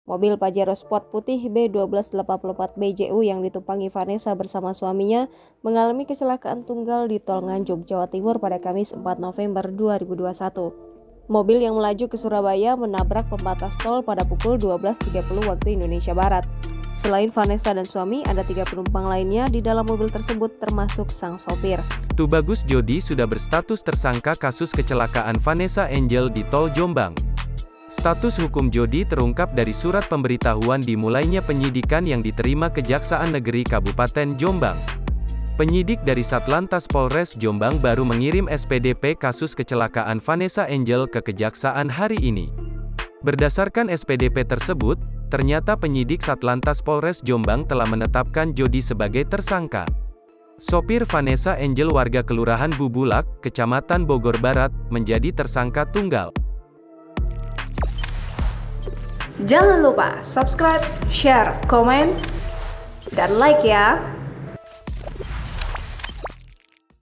Mobil Pajero Sport putih B1284 BJU yang ditumpangi Vanessa bersama suaminya mengalami kecelakaan tunggal di Tol Nganjuk, Jawa Timur pada Kamis 4 November 2021. Mobil yang melaju ke Surabaya menabrak pembatas tol pada pukul 12.30 waktu Indonesia Barat. Selain Vanessa dan suami, ada 3 penumpang lainnya di dalam mobil tersebut termasuk sang sopir. Tubagus Jody sudah berstatus tersangka kasus kecelakaan Vanessa Angel di Tol Jombang. Status hukum Jody terungkap dari surat pemberitahuan dimulainya penyidikan yang diterima Kejaksaan Negeri Kabupaten Jombang. Penyidik dari Satlantas Polres Jombang baru mengirim SPDP kasus kecelakaan Vanessa Angel ke Kejaksaan hari ini. Berdasarkan SPDP tersebut, ternyata penyidik Satlantas Polres Jombang telah menetapkan Jody sebagai tersangka. Sopir Vanessa Angel warga Kelurahan Bubulak, Kecamatan Bogor Barat, menjadi tersangka tunggal. Jangan lupa subscribe, share, komen, dan like ya!